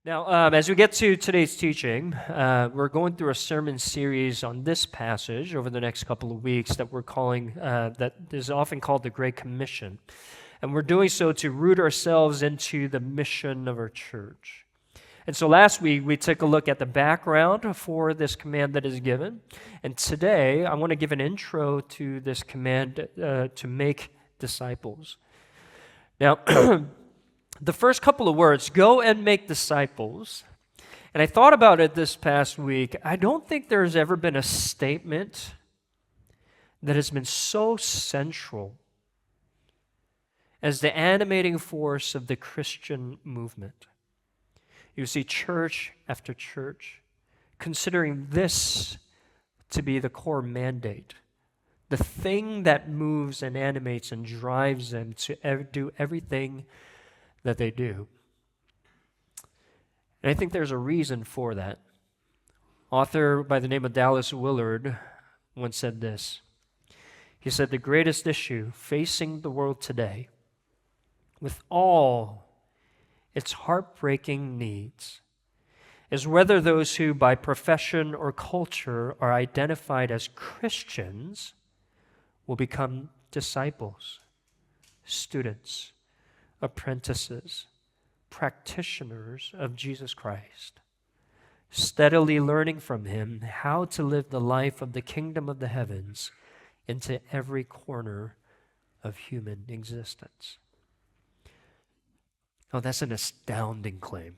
Now, as we get to today's teaching, we're going through a sermon series on this passage over the next couple of weeks that we're calling, that is often called the Great Commission. And we're doing so to root ourselves into the mission of our church. And so last week, we took a look at the background for this command that is given. And today, I want to give an intro to this command to make disciples. Now, the first couple of words, go and make disciples, and I thought about it this past week. I don't think there's ever been a statement that has been so central as the animating force of the Christian movement. You see church after church considering this to be the core mandate, the thing that moves and animates and drives them to do everything that they do. And I think there's a reason for that. Author by the name of Dallas Willard once said this. He said, the greatest issue facing the world today, with all its heartbreaking needs, is whether those who by profession or culture are identified as Christians will become disciples, students, apprentices, practitioners of Jesus Christ, steadily learning from Him how to live the life of the kingdom of the heavens into every corner of human existence. Oh, that's an astounding claim.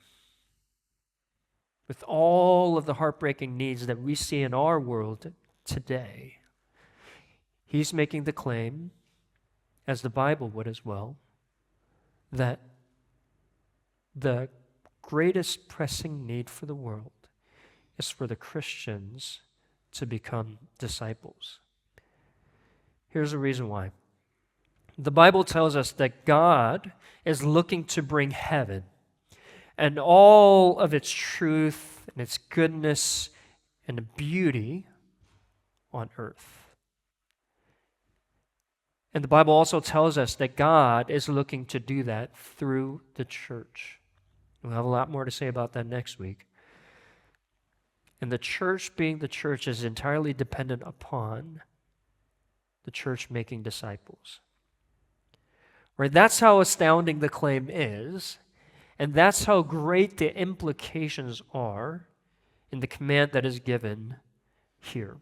With all of the heartbreaking needs that we see in our world today, he's making the claim, as the Bible would as well, that the greatest pressing need for the world is for the Christians to become disciples. Here's the reason why. The Bible tells us that God is looking to bring heaven and all of its truth and its goodness and beauty on earth. And the Bible also tells us that God is looking to do that through the church. We'll have a lot more to say about that next week. And the church being the church is entirely dependent upon the church making disciples. Right? That's how astounding the claim is, and that's how great the implications are in the command that is given here.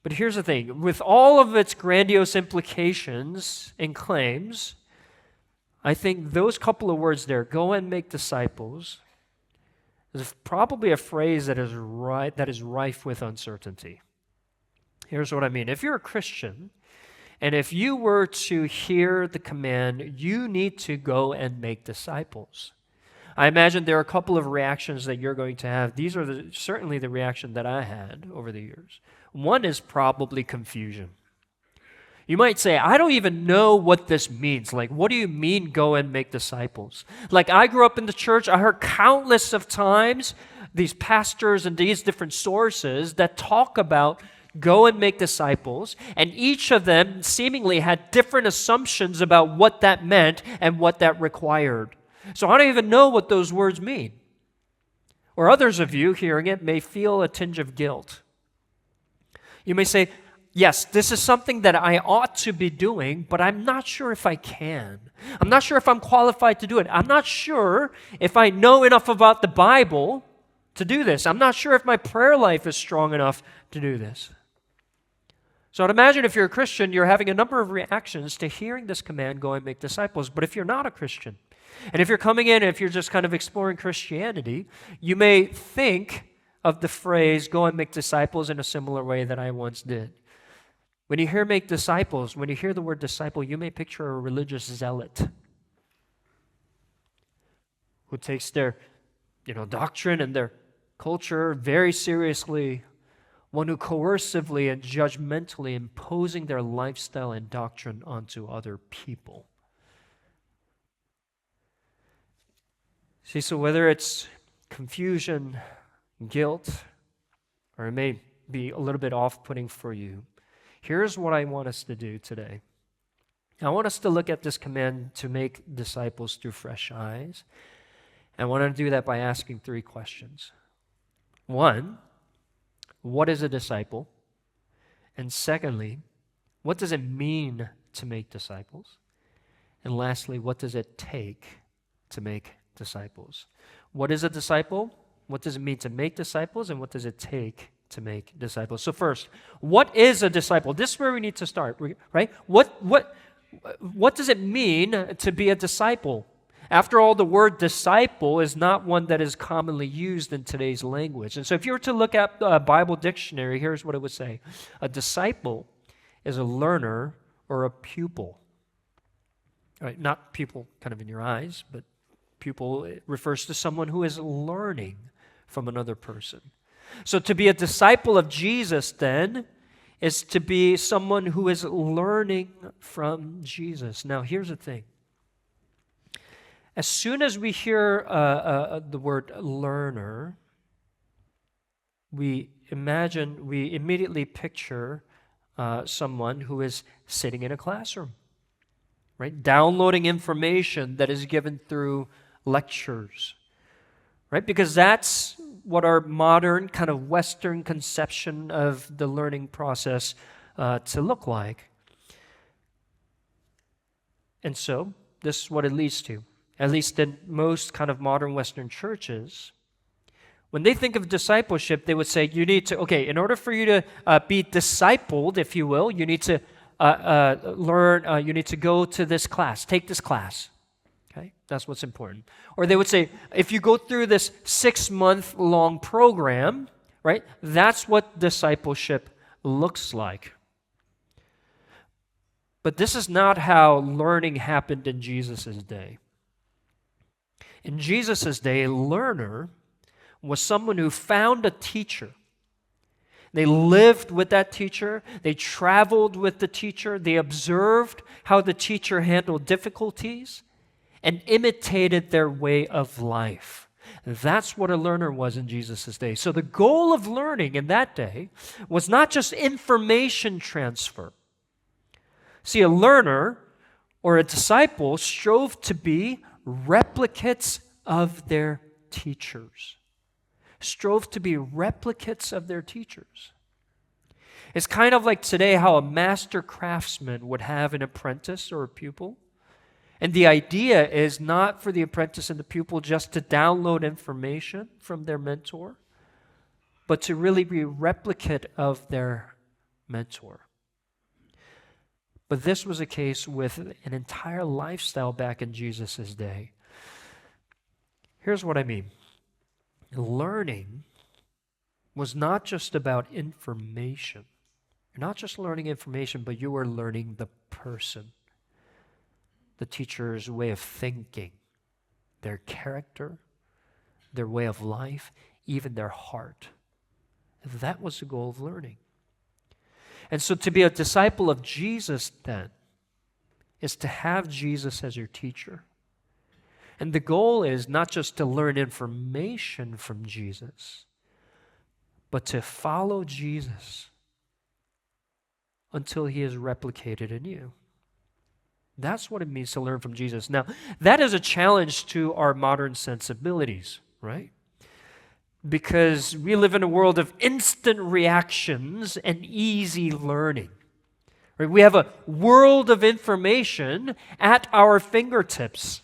But here's the thing, with all of its grandiose implications and claims, I think those couple of words there, go and make disciples, is probably a phrase that is rife with uncertainty. Here's what I mean. If you're a Christian, and if you were to hear the command, you need to go and make disciples, I imagine there are a couple of reactions that you're going to have. These are certainly the reaction that I had over the years. One is probably confusion. You might say, I don't even know what this means. Like, what do you mean go and make disciples? Like, I grew up in the church. I heard countless of times these pastors and these different sources that talk about go and make disciples, and each of them seemingly had different assumptions about what that meant and what that required. So I don't even know what those words mean. Or others of you hearing it may feel a tinge of guilt. You may say, yes, this is something that I ought to be doing, but I'm not sure if I can. I'm not sure if I'm qualified to do it. I'm not sure if I know enough about the Bible to do this. I'm not sure if my prayer life is strong enough to do this. So I'd imagine if you're a Christian, you're having a number of reactions to hearing this command, go and make disciples. But if you're not a Christian, and if you're coming in, if you're just kind of exploring Christianity, you may think of the phrase, go and make disciples, in a similar way that I once did. When you hear make disciples, when you hear the word disciple, you may picture a religious zealot who takes their, doctrine and their culture very seriously, one who coercively and judgmentally imposing their lifestyle and doctrine onto other people. See, so whether it's confusion, guilt, or it may be a little bit off-putting for you, here's what I want us to do today. I want us to look at this command to make disciples through fresh eyes. I want to do that by asking three questions. One, what is a disciple? And secondly, what does it mean to make disciples? And lastly, what does it take to make disciples? What is a disciple? What does it mean to make disciples? And what does it take to make disciples? So first, what is a disciple? This is where we need to start, right? What does it mean to be a disciple? After all, the word disciple is not one that is commonly used in today's language. And so if you were to look at a Bible dictionary, here's what it would say. A disciple is a learner or a pupil. All right, not pupil kind of in your eyes, but pupil refers to someone who is learning from another person. So to be a disciple of Jesus then is to be someone who is learning from Jesus. Now here's the thing. As soon as we hear the word learner, we immediately picture someone who is sitting in a classroom, right? Downloading information that is given through lectures, right? Because that's what our modern kind of Western conception of the learning process to look like. And so this is what it leads to. At least in most kind of modern Western churches, when they think of discipleship, they would say, you need to, in order for you to be discipled, if you will, you need to learn, you need to go to this class, take this class. Okay, that's what's important. Or they would say, if you go through this 6-month-long program, right, that's what discipleship looks like. But this is not how learning happened in Jesus' day. In Jesus' day, a learner was someone who found a teacher. They lived with that teacher. They traveled with the teacher. They observed how the teacher handled difficulties and imitated their way of life. That's what a learner was in Jesus' day. So the goal of learning in that day was not just information transfer. See, a learner or a disciple strove to be replicates of their teachers. Strove to be replicates of their teachers. It's kind of like today how a master craftsman would have an apprentice or a pupil. And the idea is not for the apprentice and the pupil just to download information from their mentor, but to really be a replicate of their mentor. But this was a case with an entire lifestyle back in Jesus' day. Here's what I mean. Learning was not just about information. You're not just learning information, but you were learning the person, the teacher's way of thinking, their character, their way of life, even their heart. That was the goal of learning. And so to be a disciple of Jesus then is to have Jesus as your teacher. And the goal is not just to learn information from Jesus, but to follow Jesus until he is replicated in you. That's what it means to learn from Jesus. Now, that is a challenge to our modern sensibilities, right? Because we live in a world of instant reactions and easy learning. Right? We have a world of information at our fingertips.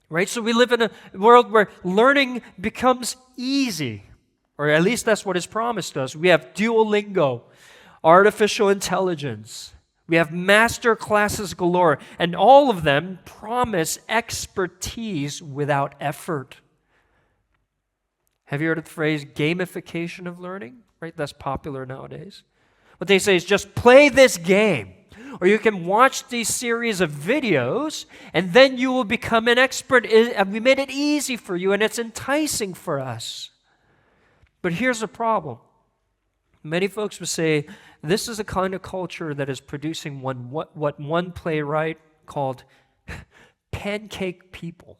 Right? So we live in a world where learning becomes easy, or at least that's what is promised us. We have Duolingo, artificial intelligence. We have master classes galore, and all of them promise expertise without effort. Have you heard of the phrase gamification of learning? Right? That's popular nowadays. What they say is just play this game. Or you can watch these series of videos, and then you will become an expert. And we made it easy for you, and it's enticing for us. But here's the problem. Many folks would say this is a kind of culture that is producing what one playwright called pancake people.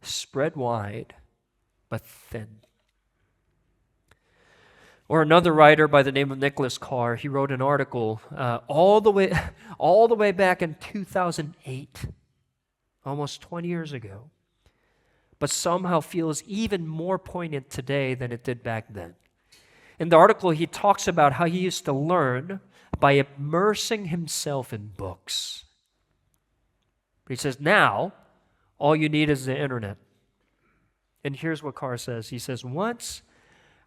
Spread wide, but thin. Or another writer by the name of Nicholas Carr, he wrote an article all the way back in 2008, almost 20 years ago. but somehow feels even more poignant today than it did back then. In the article, he talks about how he used to learn by immersing himself in books. He says, now, all you need is the internet. And here's what Carr says. He says, once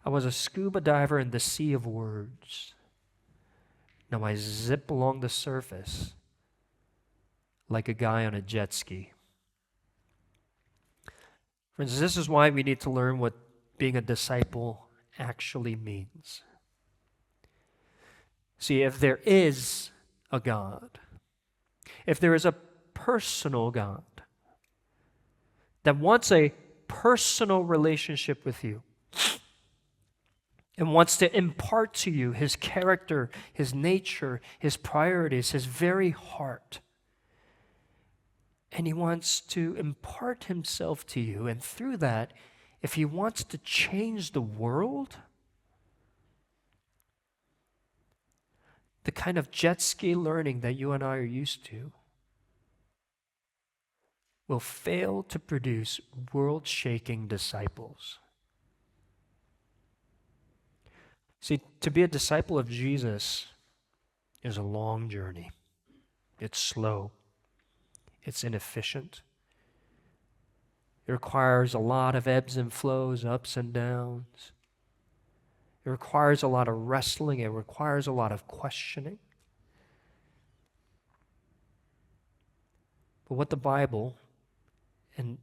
I was a scuba diver in the sea of words. Now I zip along the surface like a guy on a jet ski. Friends, this is why we need to learn what being a disciple actually means. See, if there is a God, if there is a personal God that wants a personal relationship with you and wants to impart to you his character, his nature, his priorities, his very heart, and he wants to impart himself to you, and through that, if he wants to change the world, the kind of jet ski learning that you and I are used to will fail to produce world-shaking disciples. See, to be a disciple of Jesus is a long journey. It's slow. It's inefficient. It requires a lot of ebbs and flows, ups and downs. It requires a lot of wrestling. It requires a lot of questioning. But what the Bible and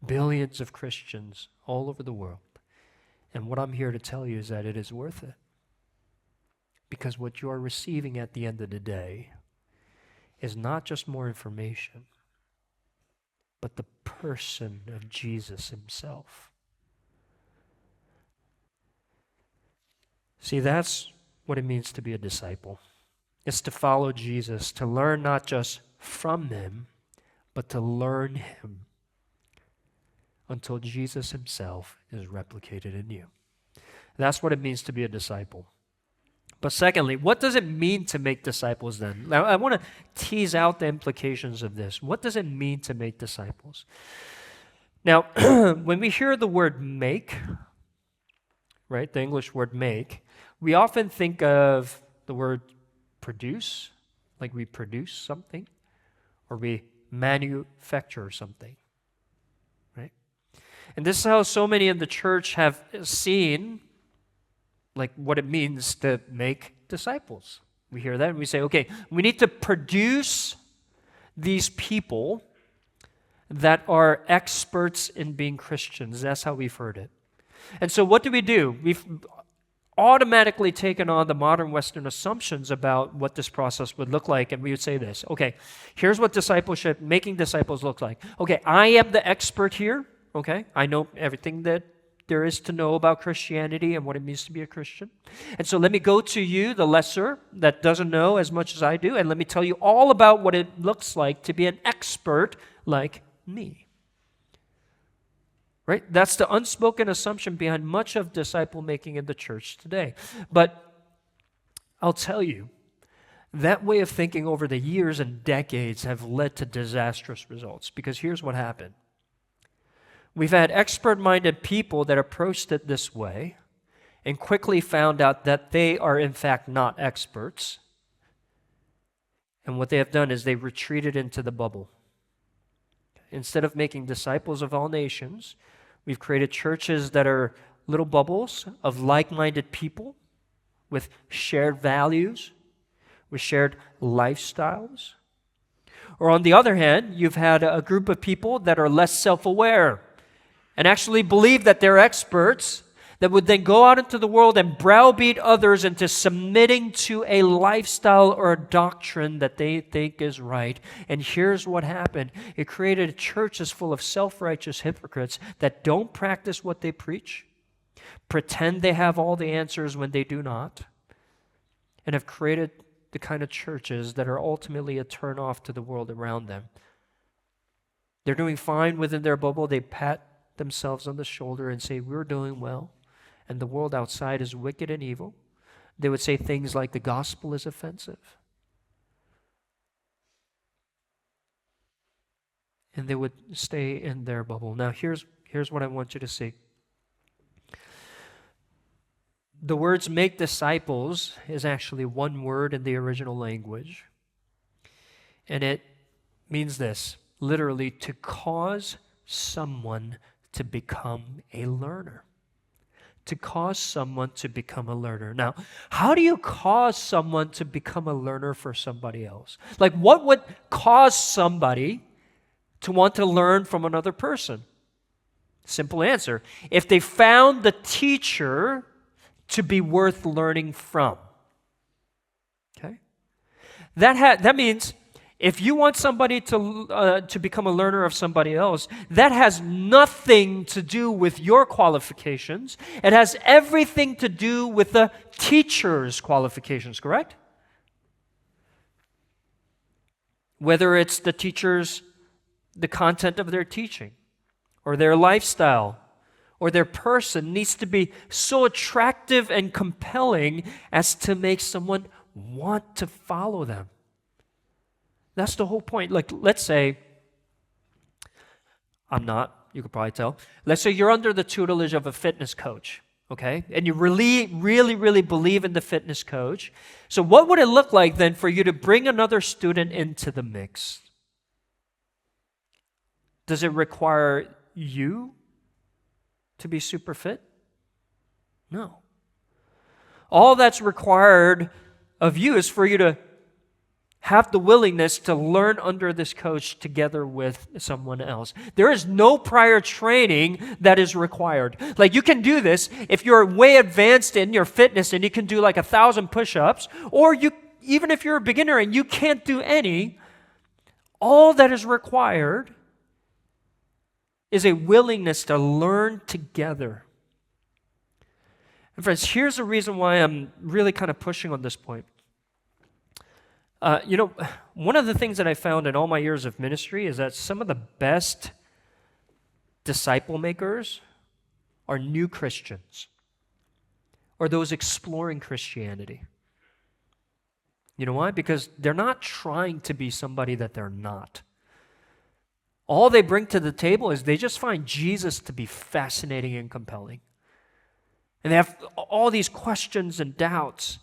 billions of Christians all over the world, and what I'm here to tell you is that it is worth it. Because what you are receiving at the end of the day is not just more information, but the person of Jesus himself. See, that's what it means to be a disciple. It's to follow Jesus, to learn not just from him, but to learn him until Jesus himself is replicated in you. That's what it means to be a disciple. But secondly, what does it mean to make disciples then? Now, I want to tease out the implications of this. What does it mean to make disciples? Now, when we hear the word make, right, the English word make, we often think of the word produce, like we produce something, or we manufacture something, right? And this is how so many in the church have seen like what it means to make disciples. We hear that and we say, okay, we need to produce these people that are experts in being Christians. That's how we've heard it. And so what do? We've automatically taken on the modern Western assumptions about what this process would look like, and we would say this, okay, here's what discipleship, making disciples looks like. Okay, I am the expert here, okay? I know everything that there is to know about Christianity and what it means to be a Christian. And so let me go to you, the lesser, that doesn't know as much as I do, and let me tell you all about what it looks like to be an expert like me. Right? That's the unspoken assumption behind much of disciple making in the church today. But I'll tell you, that way of thinking over the years and decades have led to disastrous results, because here's what happened. We've had expert-minded people that approached it this way and quickly found out that they are in fact not experts. And what they have done is they've retreated into the bubble. Instead of making disciples of all nations, we've created churches that are little bubbles of like-minded people with shared values, with shared lifestyles. Or on the other hand, you've had a group of people that are less self-aware and actually believe that they're experts, that would then go out into the world and browbeat others into submitting to a lifestyle or a doctrine that they think is right. And here's what happened. It created churches full of self-righteous hypocrites that don't practice what they preach, pretend they have all the answers when they do not, and have created the kind of churches that are ultimately a turn-off to the world around them. They're doing fine within their bubble. They pat themselves on the shoulder and say, we're doing well, and the world outside is wicked and evil. They would say things like the gospel is offensive. And they would stay in their bubble. Now, here's here's what I want you to see. The words make disciples is actually one word in the original language. And it means this, literally, to cause someone to become a learner. To cause someone to become a learner. Now, how do you cause someone to become a learner for somebody else? Like, what would cause somebody to want to learn from another person? Simple answer. If they found the teacher to be worth learning from. Okay? That means if you want somebody to become a learner of somebody else, that has nothing to do with your qualifications. It has everything to do with the teacher's qualifications, correct? Whether it's the content of their teaching, or their lifestyle, or their person needs to be so attractive and compelling as to make someone want to follow them. That's the whole point. Like, let's say, I'm not, you could probably tell. Let's say you're under the tutelage of a fitness coach, okay? And you really believe in the fitness coach. So what would it look like then for you to bring another student into the mix? Does it require you to be super fit? No. All that's required of you is for you to have the willingness to learn under this coach together with someone else. There is no prior training that is required. Like, you can do this if you're way advanced in your fitness and you can do like 1,000 push-ups, or even if you're a beginner and you can't do any, all that is required is a willingness to learn together. And friends, here's the reason why I'm really kind of pushing on this point. One of the things that I found in all my years of ministry is that some of the best disciple makers are new Christians or those exploring Christianity. You know why? Because they're not trying to be somebody that they're not. All they bring to the table is they just find Jesus to be fascinating and compelling. And they have all these questions and doubts.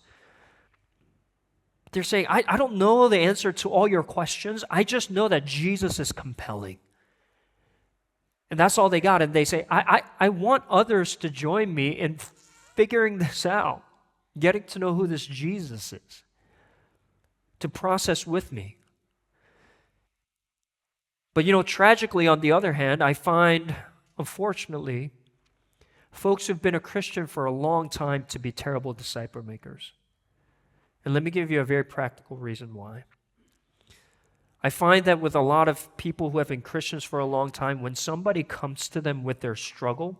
They're saying, I don't know the answer to all your questions. I just know that Jesus is compelling. And that's all they got. And they say, I want others to join me in figuring this out, getting to know who this Jesus is, to process with me. But tragically, on the other hand, I find, unfortunately, folks who've been a Christian for a long time to be terrible disciple makers. And let me give you a very practical reason why. I find that with a lot of people who have been Christians for a long time, when somebody comes to them with their struggle,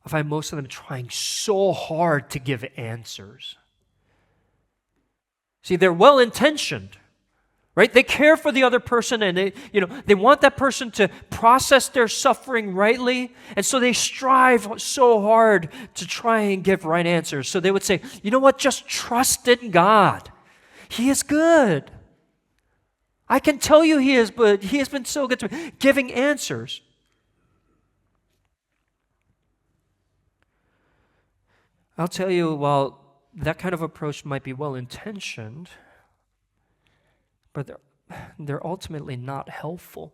I find most of them trying so hard to give answers. See, they're well-intentioned, right? They care for the other person, and they want that person to process their suffering rightly, and so they strive so hard to try and give right answers. So they would say, you know what, just trust in God. He is good. I can tell you He is, but He has been so good to me, giving answers. I'll tell you, while that kind of approach might be well-intentioned, but they're ultimately not helpful.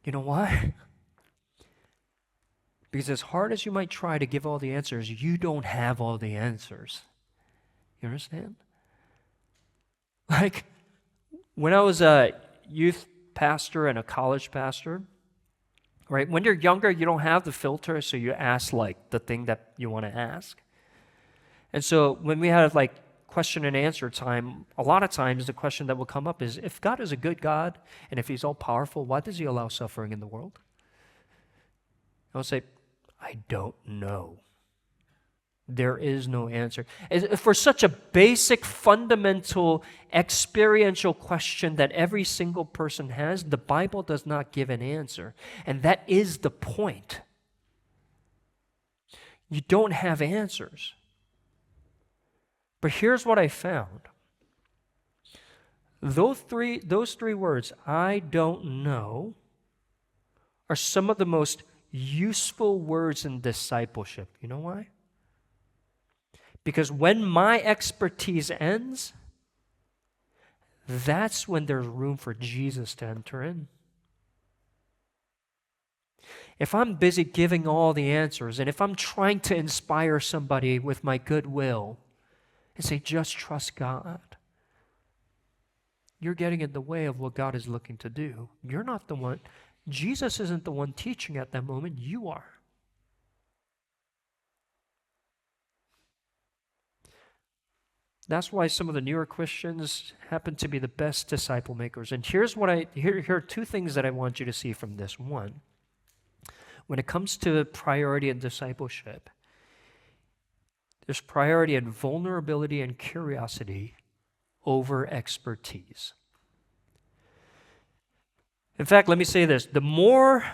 You know why? Because as hard as you might try to give all the answers, you don't have all the answers. You understand? Like, when I was a youth pastor and a college pastor, right? When you're younger, you don't have the filter, so you ask like the thing that you want to ask. And so when we had like question and answer time, a lot of times the question that will come up is, if God is a good God and if He's all powerful, why does He allow suffering in the world? I'll say, I don't know. There is no answer. For such a basic, fundamental, experiential question that every single person has, the Bible does not give an answer. And that is the point. You don't have answers. But here's what I found. Those three words, I don't know, are some of the most useful words in discipleship. You know why? Because when my expertise ends, that's when there's room for Jesus to enter in. If I'm busy giving all the answers, and if I'm trying to inspire somebody with my goodwill and say, just trust God, you're getting in the way of what God is looking to do. You're not the one. Jesus isn't the one teaching at that moment. You are. That's why some of the newer Christians happen to be the best disciple makers. And here are two things that I want you to see from this. One, when it comes to priority in discipleship, there's priority in vulnerability and curiosity over expertise. In fact, let me say this. The more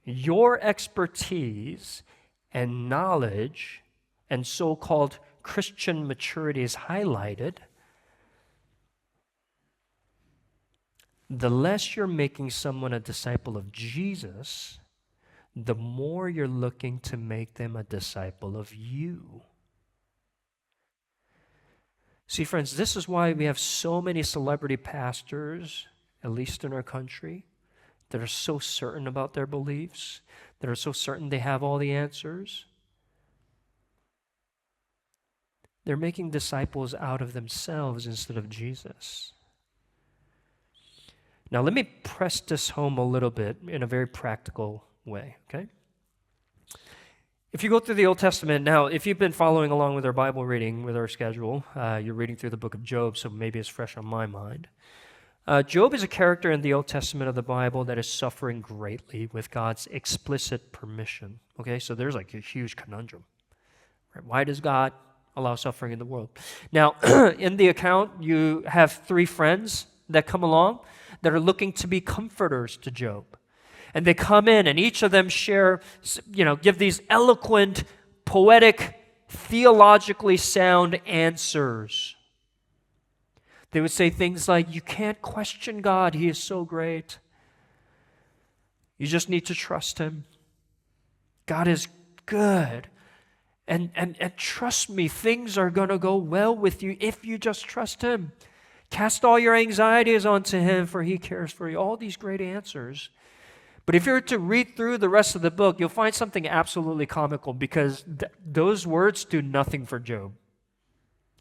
your expertise and knowledge and so-called Christian maturity is highlighted, the less you're making someone a disciple of Jesus, the more you're looking to make them a disciple of you. See, friends, this is why we have so many celebrity pastors, at least in our country, that are so certain about their beliefs, that are so certain they have all the answers. They're making disciples out of themselves instead of Jesus. Now, let me press this home a little bit in a very practical way, okay? If you go through the Old Testament, now, if you've been following along with our Bible reading, with our schedule, you're reading through the book of Job, so maybe it's fresh on my mind. Job is a character in the Old Testament of the Bible that is suffering greatly with God's explicit permission. Okay, so there's like a huge conundrum. Right? Why does God allow suffering in the world? Now, in the account, you have three friends that come along that are looking to be comforters to Job. And they come in, and each of them give these eloquent, poetic, theologically sound answers. They would say things like, you can't question God, He is so great. You just need to trust Him. God is good. And trust me, things are going to go well with you if you just trust Him. Cast all your anxieties onto Him, for He cares for you. All these great answers. But if you were to read through the rest of the book, you'll find something absolutely comical because those words do nothing for Job.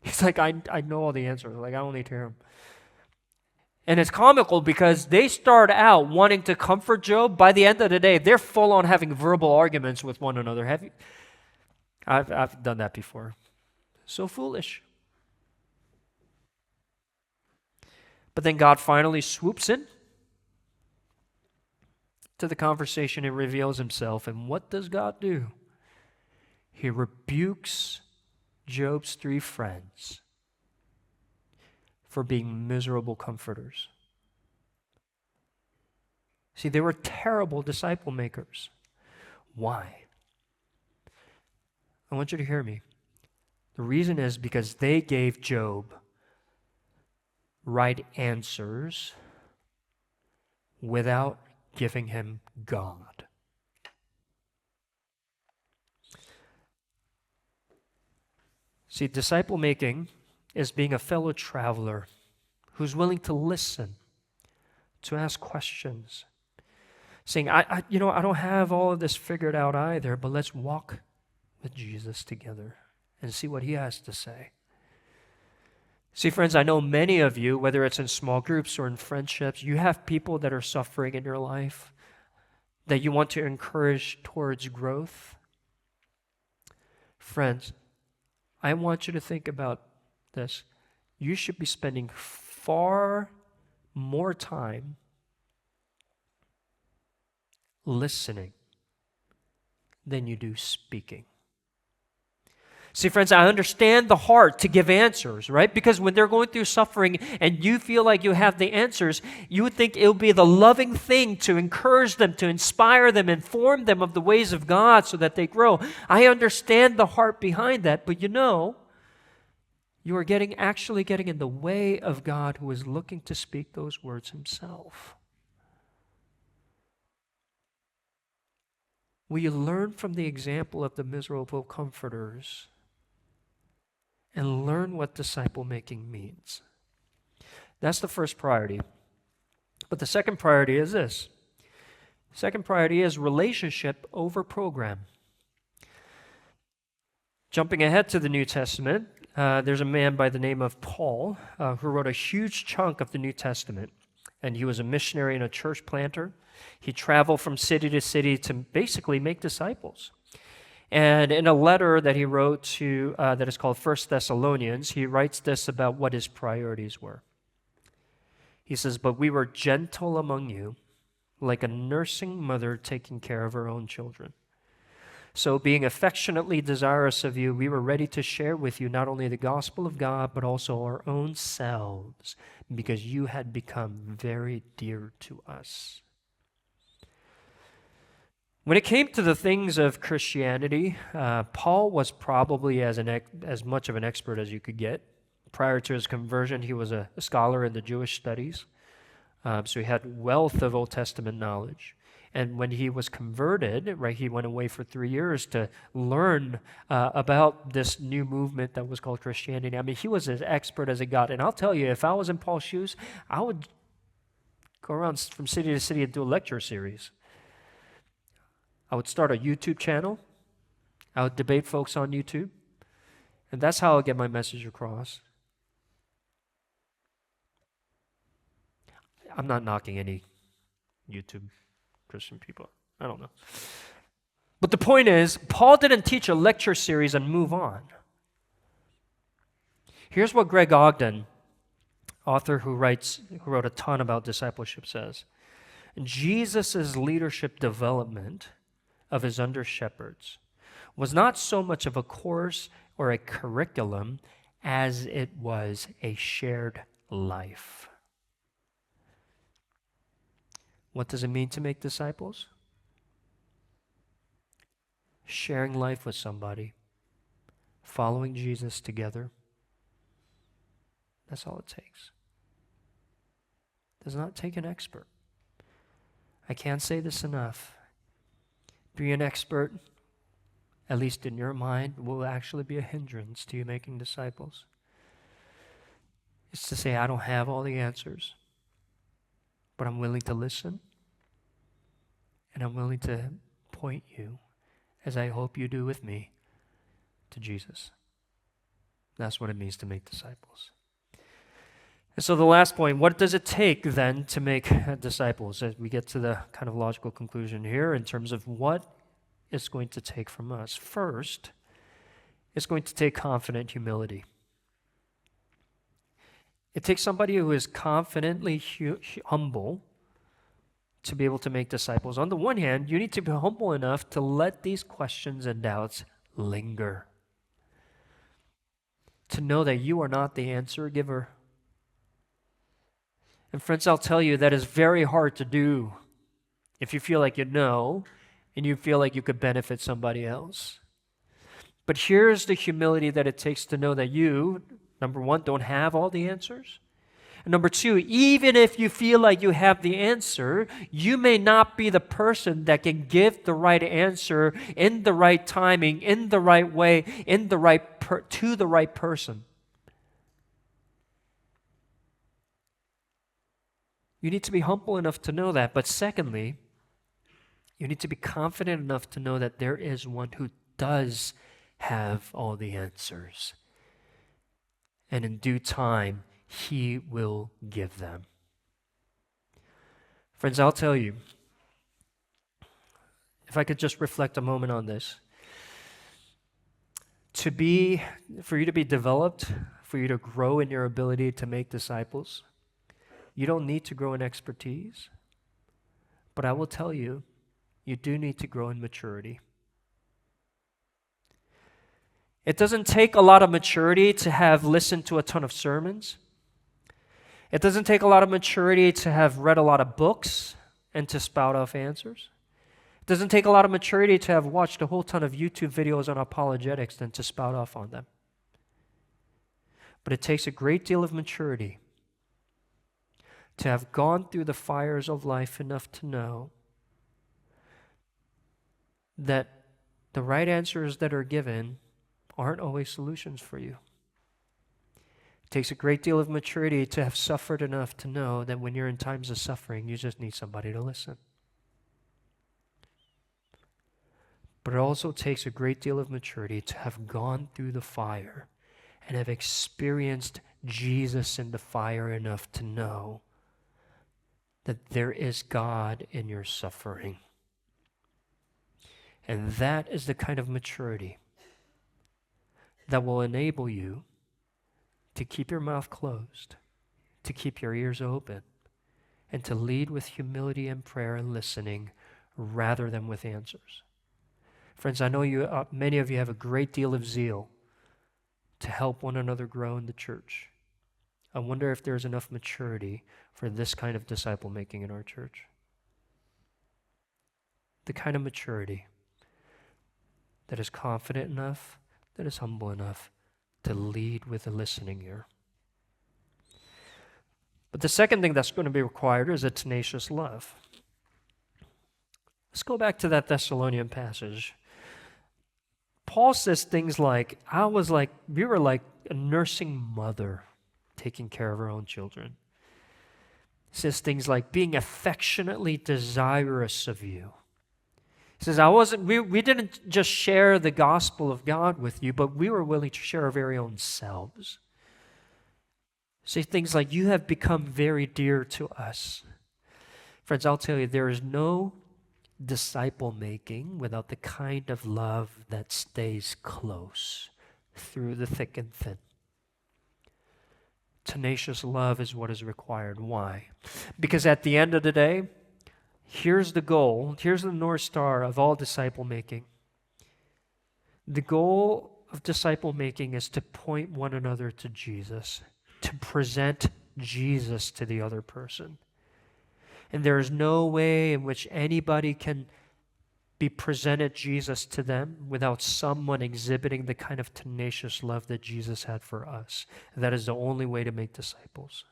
He's like, I know all the answers. Like, I don't need to hear them. And it's comical because they start out wanting to comfort Job. By the end of the day, they're full on having verbal arguments with one another. Have you? I've done that before. So foolish. But then God finally swoops in to the conversation and reveals Himself. And what does God do? He rebukes Job's three friends for being miserable comforters. See, they were terrible disciple makers. Why? I want you to hear me. The reason is because they gave Job right answers without giving him God. See, disciple making is being a fellow traveler who's willing to listen, to ask questions, saying, I don't have all of this figured out either, but let's walk with Jesus together and see what He has to say. See, friends, I know many of you, whether it's in small groups or in friendships, you have people that are suffering in your life that you want to encourage towards growth. Friends, I want you to think about this. You should be spending far more time listening than you do speaking. See, friends, I understand the heart to give answers, right? Because when they're going through suffering and you feel like you have the answers, you would think it would be the loving thing to encourage them, to inspire them, inform them of the ways of God so that they grow. I understand the heart behind that, but you You are actually getting in the way of God who is looking to speak those words himself. Will you learn from the example of the miserable comforters and learn what disciple making means? That's the first priority. But the second priority is this. Second priority is relationship over program. Jumping ahead to the New Testament, there's a man by the name of Paul who wrote a huge chunk of the New Testament. And he was a missionary and a church planter. He traveled from city to city to basically make disciples. And in a letter that he wrote to that is called 1 Thessalonians, he writes this about what his priorities were. He says, "But we were gentle among you, like a nursing mother taking care of her own children. So being affectionately desirous of you, we were ready to share with you not only the gospel of God, but also our own selves, because you had become very dear to us." When it came to the things of Christianity, Paul was probably as much of an expert as you could get. Prior to his conversion, he was a scholar in the Jewish studies, so he had wealth of Old Testament knowledge. And when he was converted, right, he went away for 3 years to learn about this new movement that was called Christianity. I mean, he was as expert as it got. And I'll tell you, if I was in Paul's shoes, I would go around from city to city and do a lecture series. I would start a YouTube channel. I would debate folks on YouTube. And that's how I'll get my message across. I'm not knocking any YouTube Christian people. I don't know. But the point is, Paul didn't teach a lecture series and move on. Here's what Greg Ogden, author who wrote a ton about discipleship, says. Jesus' leadership development of his under-shepherds was not so much of a course or a curriculum as it was a shared life. What does it mean to make disciples? Sharing life with somebody, following Jesus together. That's all it takes. It does not take an expert. I can't say this enough. Being an expert, at least in your mind, will actually be a hindrance to you making disciples. It's to say, I don't have all the answers, but I'm willing to listen, and I'm willing to point you, as I hope you do with me, to Jesus. That's what it means to make disciples. And so the last point, what does it take then to make disciples? As we get to the kind of logical conclusion here in terms of what it's going to take from us. First, it's going to take confident humility. It takes somebody who is confidently humble to be able to make disciples. On the one hand, you need to be humble enough to let these questions and doubts linger. To know that you are not the answer giver. And friends, I'll tell you, that is very hard to do if you feel like you know and you feel like you could benefit somebody else. But here's the humility that it takes to know that you, number one, don't have all the answers. And number two, even if you feel like you have the answer, you may not be the person that can give the right answer in the right timing, in the right way, in the right to the right person. You need to be humble enough to know that. But secondly, you need to be confident enough to know that there is one who does have all the answers. And in due time, he will give them. Friends, I'll tell you, if I could just reflect a moment on this. For you to be developed, for you to grow in your ability to make disciples, you don't need to grow in expertise. But I will tell you, you do need to grow in maturity. It doesn't take a lot of maturity to have listened to a ton of sermons. It doesn't take a lot of maturity to have read a lot of books and to spout off answers. It doesn't take a lot of maturity to have watched a whole ton of YouTube videos on apologetics and to spout off on them. But it takes a great deal of maturity to have gone through the fires of life enough to know that the right answers that are given aren't always solutions for you. It takes a great deal of maturity to have suffered enough to know that when you're in times of suffering, you just need somebody to listen. But it also takes a great deal of maturity to have gone through the fire and have experienced Jesus in the fire enough to know that there is God in your suffering. And that is the kind of maturity that will enable you to keep your mouth closed, to keep your ears open, and to lead with humility and prayer and listening rather than with answers. Friends, I know many of you have a great deal of zeal to help one another grow in the church. I wonder if there's enough maturity for this kind of disciple making in our church. The kind of maturity that is confident enough, that is humble enough to lead with a listening ear. But the second thing that's going to be required is a tenacious love. Let's go back to that Thessalonian passage. Paul says things like, we were like a nursing mother taking care of her own children. He says things like being affectionately desirous of you. He says, we didn't just share the gospel of God with you, but we were willing to share our very own selves. Say things like, you have become very dear to us. Friends, I'll tell you, there is no disciple making without the kind of love that stays close through the thick and thin. Tenacious love is what is required. Why? Because at the end of the day, here's the goal, here's the North Star of all disciple making. The goal of disciple making is to point one another to Jesus, to present Jesus to the other person. And there is no way in which anybody can be presented Jesus to them without someone exhibiting the kind of tenacious love that Jesus had for us. And that is the only way to make disciples.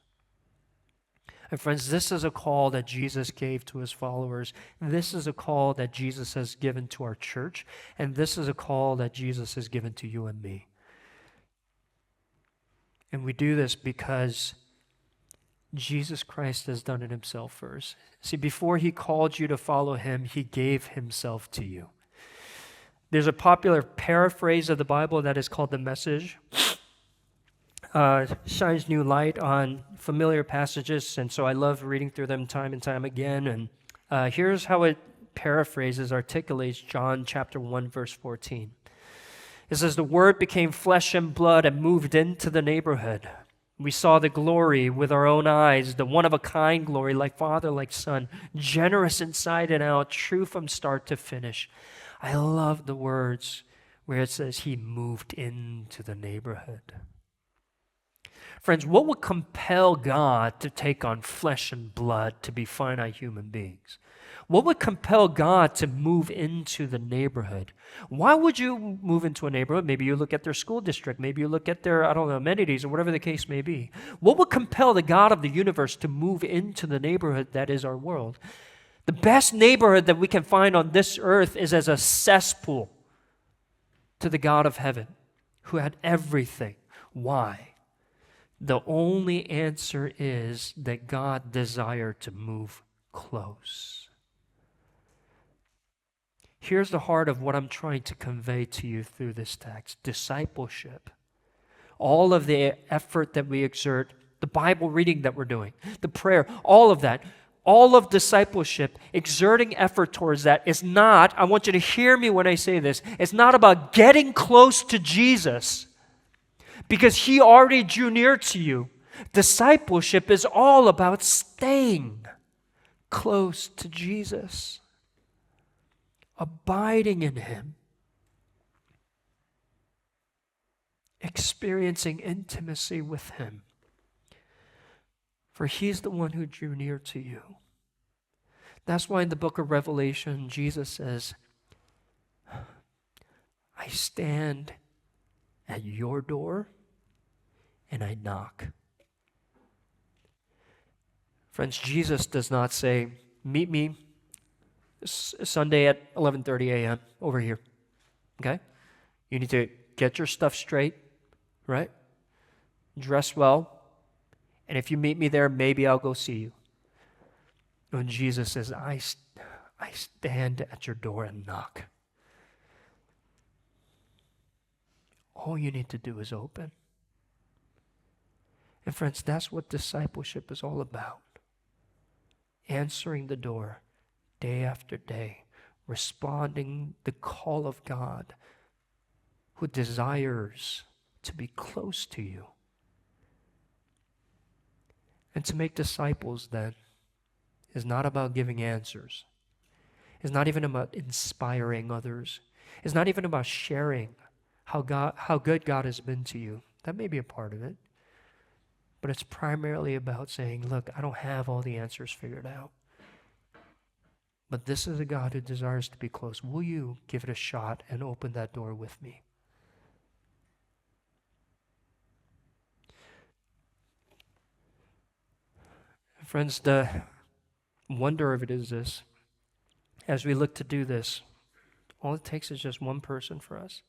And friends, this is a call that Jesus gave to his followers. This is a call that Jesus has given to our church. And this is a call that Jesus has given to you and me. And we do this because Jesus Christ has done it himself first. See, before he called you to follow him, he gave himself to you. There's a popular paraphrase of the Bible that is called the Message. Shines new light on familiar passages, and so I love reading through them time and time again. And here's how it articulates John chapter 1, verse 14. It says, the Word became flesh and blood and moved into the neighborhood. We saw the glory with our own eyes, the one-of-a-kind glory, like Father, like Son, generous inside and out, true from start to finish. I love the words where it says he moved into the neighborhood. Friends, what would compel God to take on flesh and blood to be finite human beings? What would compel God to move into the neighborhood? Why would you move into a neighborhood? Maybe you look at their school district. Maybe you look at their, amenities or whatever the case may be. What would compel the God of the universe to move into the neighborhood that is our world? The best neighborhood that we can find on this earth is as a cesspool to the God of heaven who had everything. Why? The only answer is that God desired to move close. Here's the heart of what I'm trying to convey to you through this text. Discipleship. All of the effort that we exert, the Bible reading that we're doing, the prayer, all of that, all of discipleship, exerting effort towards that is not, I want you to hear me when I say this, it's not about getting close to Jesus because he already drew near to you. Discipleship is all about staying close to Jesus. Abiding in him, experiencing intimacy with him. For he's the one who drew near to you. That's why in the book of Revelation, Jesus says, I stand at your door and I knock. Friends, Jesus does not say, meet me Sunday at 11:30 a.m. over here. Okay? You need to get your stuff straight, right? Dress well. And if you meet me there, maybe I'll go see you. When Jesus says, I stand at your door and knock. All you need to do is open. And friends, that's what discipleship is all about. Answering the door day after day, responding the call of God who desires to be close to you. And to make disciples then is not about giving answers. It's not even about inspiring others. It's not even about sharing how good God has been to you. That may be a part of it. But it's primarily about saying, look, I don't have all the answers figured out. But this is a God who desires to be close. Will you give it a shot and open that door with me? Friends, the wonder of it is this. As we look to do this, all it takes is just one person for us.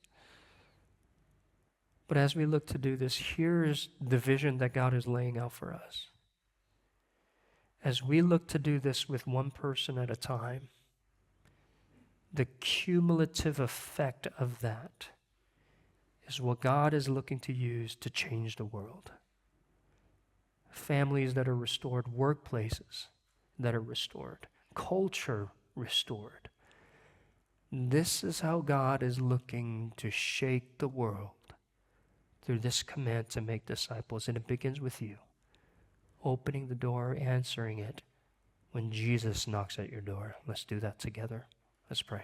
But as we look to do this, here's the vision that God is laying out for us. As we look to do this with one person at a time, the cumulative effect of that is what God is looking to use to change the world. Families that are restored, workplaces that are restored, culture restored. This is how God is looking to shake the world through this command to make disciples. And it begins with you, opening the door, answering it when Jesus knocks at your door. Let's do that together. Let's pray.